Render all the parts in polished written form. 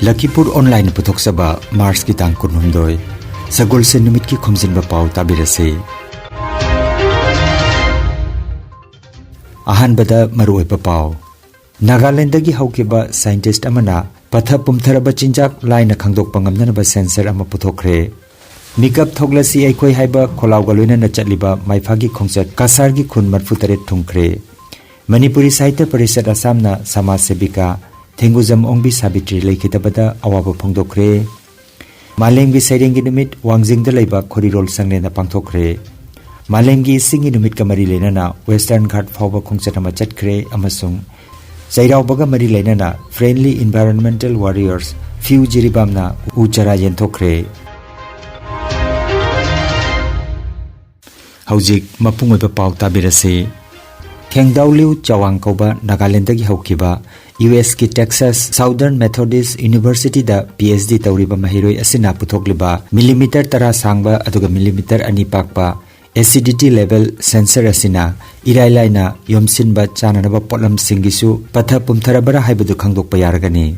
Lakhipuronline putoksaba Mars ki tang kunhumdoi sagol se numit ki Khomjinba Pao tabirase ahan bada maroi Pao Nagaland dagi haukiba scientist amana patha pumtharaba chinjak laina khangdok pangamna ba sensor ama puthokre Mikap thoglasi aikoi haiba kholau galoina na chatliba maifagi khongchat kasargi khun marfutare thungkre Manipuri Sahitya Parishad Asamna Samaj Sebika Thenguzam Ongbi Sabitri Lekhitabada Awaba Phongdokre Malemgi Sairengi Numit Wangjingda Leiba Khorirol Sanglena Pangthokre Malemgi Singi Numit Kamari Lenana Western Ghat Phawba Khongchatama Chatkre Amasung Zairaubaga Mari Lenana Friendly Environmental Warriors Few Jiribamna Uchara Yenthokre Haujik Mapungoiba Pau Tabirase Thengdauliu Chawang Koba Nagaland dagi haukiba US ki Texas Southern Methodist University da PhD tawriba mahiroi asina puthokliba millimeter tara sangba aduga millimeter ani pakpa acidity level sensor asina irailaina yomsinba chananaba potlam singisu patha pumtharabara haibadu khangdokpa yaragani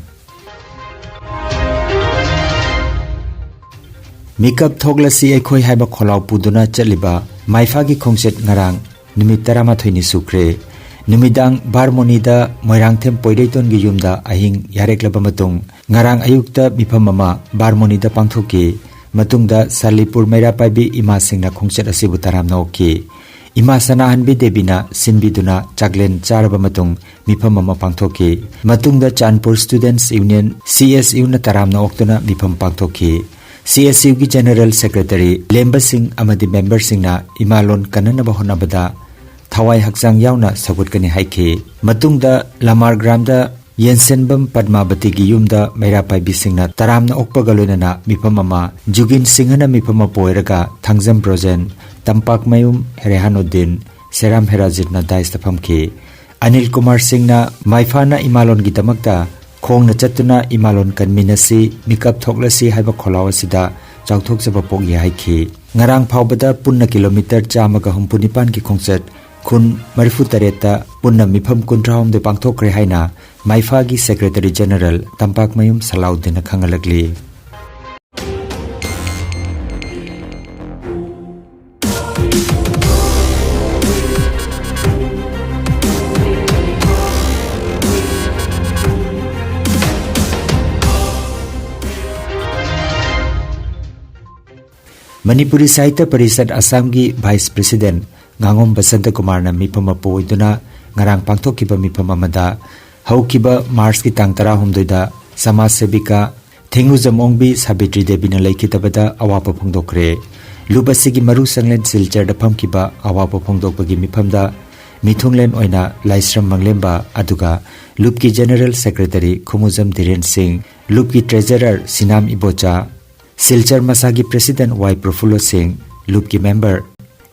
Makeup thoglasi aikhoi haiba kholau puduna chaliba maifagi khongset ngarang Numit tarama thoini sukre Numidang barmonida moirangthem poidaiton gi yumda ahing yareklaba matung ngarang ayukta mifam ama barmonida pangthoki matungda Salipur Meira paibi ima singna khongchat asibu taramna oki ima sana hanbi debina sinbiduna chaklen charaba matung mifam ama pangthoki matungda Chanpur Students Union CSU na taramna oktuna mifam pangthoki CSU gi General Secretary Lemba Singh amadi member singna imalon kanana bahonabada Thawai Haksang yauna sagutkani haike matungda Lamar Gramda Yensenbam Padmabati gi yumda Meirapai bisingna taramna okpagaloina mifam ama Jugin Singhana mifama poiraga Thangjam Projen Tampak Mayum Herehanuddin Seram Herajitna daistaphamki Anil Kumar Singhna Maifana Imalon gi damakta khongna chatuna imalon kanminasi mikap thoklasi haiba kholaw asida chauthok jaba pokya haike ngarang phawbada punna kilometer chamaga humpunipan ki khongchat Kun Marifu Tareta Punna Mifam Kuntraum de Pangthokre Haina Maifagi Secretary General Tampak Mayum Salaudina Khangalagli Manipuri Sahitya Parishad Assamgi Vice President Ngangom Basanta Kumar na mifama poiduna ngarang pangthokiba mifam amada haukiba Mars ki tang 12 da Samaj Sebika Thenguzam Ongbi Sabitri Debina Lekhitabada awapa phongdokre lubasigi maru sanglen silchar da phamkiba awapa phongdokbagi mifamda mithunglen oina Laisram Manglemba aduga Lupki General Secretary Khomujam Dhiren Singh Lupki Treasurer Sinam Ibocha Silchar Masagi President Y Profulo Singh Lupki Member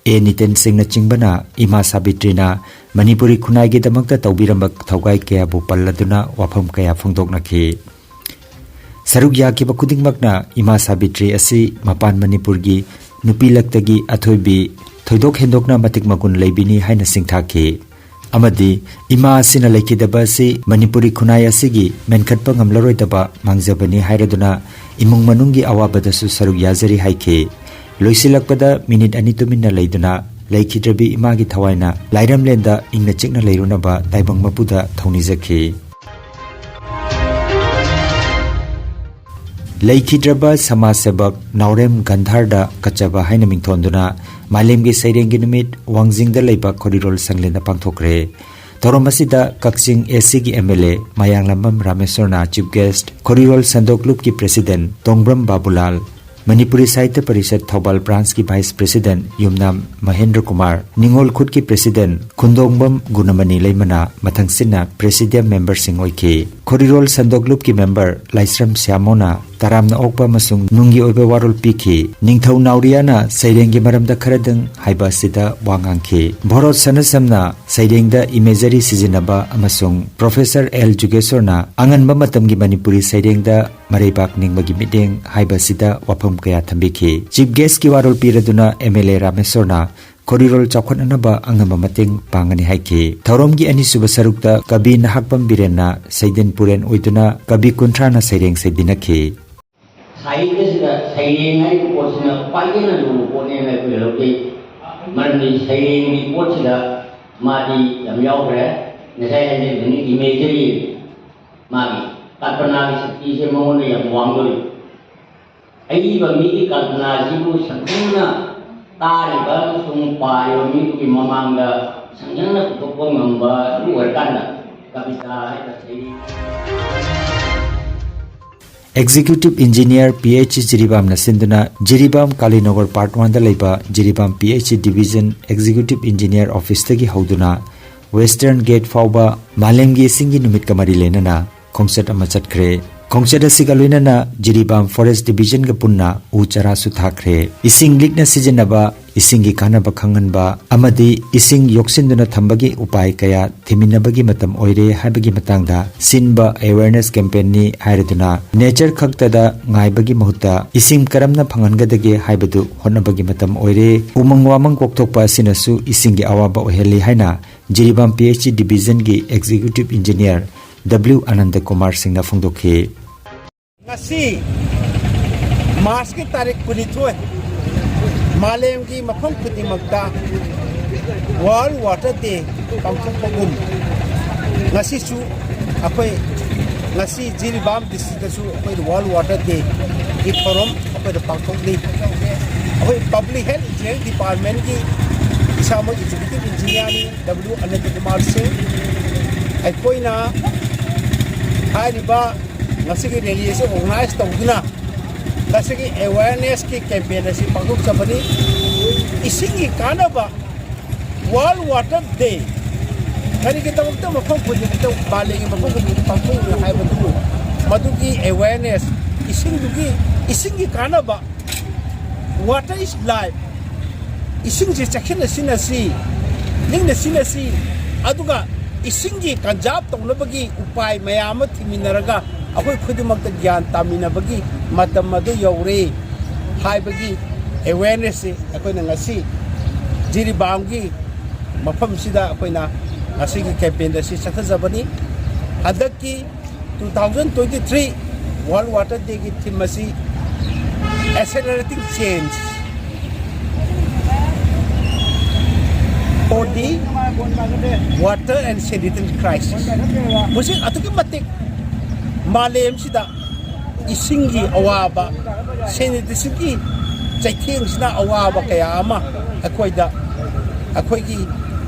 A Niten Singh na chingbana Ima Sabitrina Manipuri Khunai gi damakta tawbirambak thawgai kaya bu palladuna wafam kaya phongdoknaki Saruk yaki ba khudingmakna Ima Sabitri asi mapan Manipur gi nupilaktagi athoibi thoidok hendokna matik magun leibini haina singthaki amadi Ima asina lekidaba si Manipuri Khunai asigi menkhatpa ngamlaroi daba mangjabani hairaduna imung manungi awabada su saruk yazari haike Loisilakpada minute ani tuminna leiduna Laikhidrabi imagi thawaina Lairamlenda ingna chikna leirunaba taibang mapuda thaunizakhi Laikhidraba Samaj Sebak Naurem Gandharda Kachaba haina mingthonduna Malemgi Sairengi Numit Wangjingda leiba Khorirol Sanglena pangthokre Toromasida Kaksing AC ki MLA Mayanglambam Rameswarna Chief Guest Khorirol Sandok ki President Tongbram Babulal Manipuri Sahitya Parishad Thobal Branch ki Vice President Yumnam Mahendra Kumar Ningol Khut ki President Khundongbam Gunamani Leimana Mathangsina Presidium Member Singoiki Khorirol Sandoglup ki Member Laisram Syamona Taramna Okpa Masung Nungi Oiba Warul Piki Ningthau Nauriana Sairengi Maramda Kharadang Haiba Sida Wangangki Bhorot Sanasamna Sairengda Imagery Sizinaba Amasung Professor L. Jugesorna Anganba Matamgi Manipuri Sairengda Mareibak Ningbagi Mideng Haiba Sida Wapam Kaya Thambiki Chief Guest ki Warul Piraduna MLA Rameswarna Korirol Chakwanaba Angama Mating Pangani Haiki. Tauromgi Anisuba Sarukta Kabi Nahakpam Birena Saidin Puren Uituna Kabi Kuntrana Saireng Saidinaki. Saying Portsina Pagina Lupone Pilopi Mandi saying Portsida Madi Yamyaubre, Nasai imagery Magi, Kalpana is a Moni of Wanguri. I even meet Kalpana Zibu Sakuna, Taliban, Sumpa, or Miki Mamanga, Sangana Pupongamba, Luerkanda, Capita. Executive Engineer PH Jiribam Nasinduna Jiribam Kalinagar Part 1 Laiba Jiribam PH Division Executive Engineer Office Tagi Hauduna Western Gate Fauba Malemgi Singi Numit Kamari Lenana Khomset Amachat Kre Khomset Asigaluinana Jiribam Forest Division Gapunna Uchara Suthakre Ising Likna Sijanaba Isingi Kanaba Kanganba Amadi Ising Yoksinduna Thambagi Upai Kaya Thiminabagi Matam Oire Habagi Matangda Sinba Awareness Campaign ni Hairaduna Nature Khaktada Ngaibagi Mahuta Ising Karamna Pangangadagi Haibadu Honabagi Matam Oire Umangwamang Koktokpa Sinasu Isingi Awaba Oheli Haina Jiribam PhD Division gi Executive Engineer W Ananda Kumar Singh na Phongdokhi Ngasi Mars ki tarik kunithoy Malem ki mafam khudimagta World Water Day pangthokpagum ngasi su akhoi ngasi Jiribam district su akhoi World Water Day ki forum akhoi pangthokli akhoi Public Health Engineering Department ki isamo Executive Engineer ni W Anand Kumar Singh akhoi na hariba ngasi ki rally se organize tawduna ngasi ki awareness ki campaign asi pangthok sabani isingi kanaba World Water Day kani kita waktu mafam pudi kita balik mafam pudi pangthok na hai bantu madugi awareness isingi kanaba water is life ising je chakhina sinasi ningna sinasi aduga isingi kanjab tawlabagi upai mayam thiminaraga akhoi khudimakta gyan taminabagi matam madu yore haibagi awareness akhoi na ngasi Jiribam gi mafam sida akhoi na ngasi gi campaign da si sathajabani hadaki 2023 World Water Day gi theme asi accelerating change for the water and sanitary crisis. Musi atuki matik malem sida isingi awaba sanitary chaitheng sina awaba kaya ama akhoi gi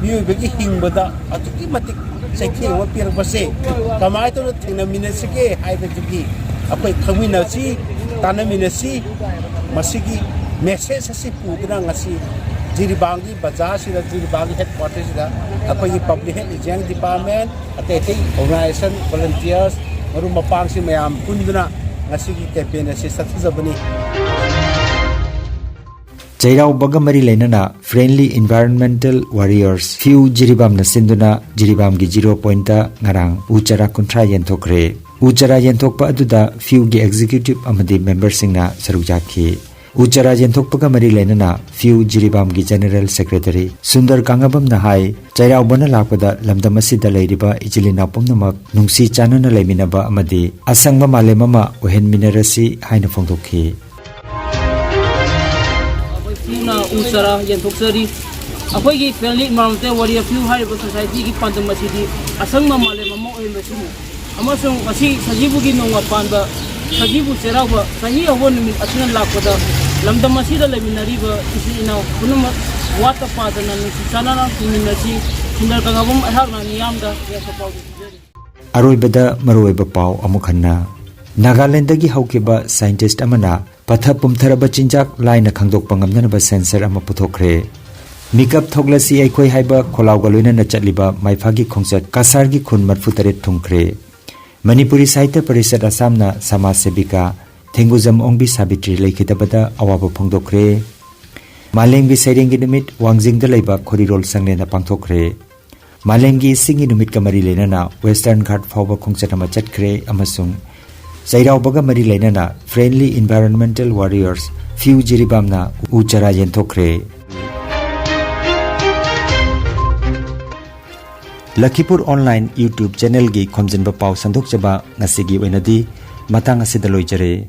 miyobegi hingbada atuki matik chaitheng wa pirpase kamai to thina minasike haibagi akhoi khaminasi tanaminasi masigi message asi pudra ngasi Jiribam gi bazaar sida Jiribam gi headquarters sida akhoi Public Health Engineering Department atete organization volunteers maru mapang si mayam punduna ngasi gi campaign asi sathajabani Jairau Bagamari Lenana Friendly Environmental Warriors Few Jiribam Nasinduna Jiribam gi 0 point ngarang Uchara Kuntra Yenthokre Uchara Yenthokpa aduda Few gi executive amadi members singna sarukjakhi Uchara Yenthokpaga Mari Lenana Few Jiribam gi General Secretary Sundar Kangabam Nahai Jairau Bana Lakpada Lamdamasida Lairiba Ijilina Pomnamak Nungsi Chanana Laiminaba amadi Asangma Malemama Ohen Minerasi Haina Phongdokhi Uchara Yentoksari Akhoi Friendly Environmental Warrior Few Hariba Society ki Pandamasidi Asangma Malemama Ohenbasu Amasung Asi Sajibu gi Nongwa Panda Sajibu Seraba Sahi Awon Min Asina Lakpada Lamdamasida Laminariba Isina Punama Wata Padana Sanana Minasi Sundar Kangabum Ahagna Niyamda Yasapau Aroibada Maroiba Pau Amukhanna Nagaland dagi haukiba scientist amana patha pumtharaba chinjak laina khangdok pangamnanaba sensor ama puthokre Mikap thoglasi aikhoi haiba kholawga loinana chatliba maifagi khongchat kasargi khun marfutare thungkre Manipuri Sahitya Parishad Assamna Samaj Sevika Thenguzam Ongbi Sabitri Laikhitabada awaba phongdokre Malemgi Sairengi Numit Wangjingda Laiba Khorirol Sanglena pangthokre Malemgi Singi Numit Kamari Lenana Western Ghat Fauba Khongchatama Chatkre amasung Jairau Bagamari Lenana Friendly Environmental Warriors Few Jiribamna Uchara Yenthokre Lakhipur Online YouTube channel gi Khomjinba Pao sandok chaba ngasigi oinadi matang asida loijare.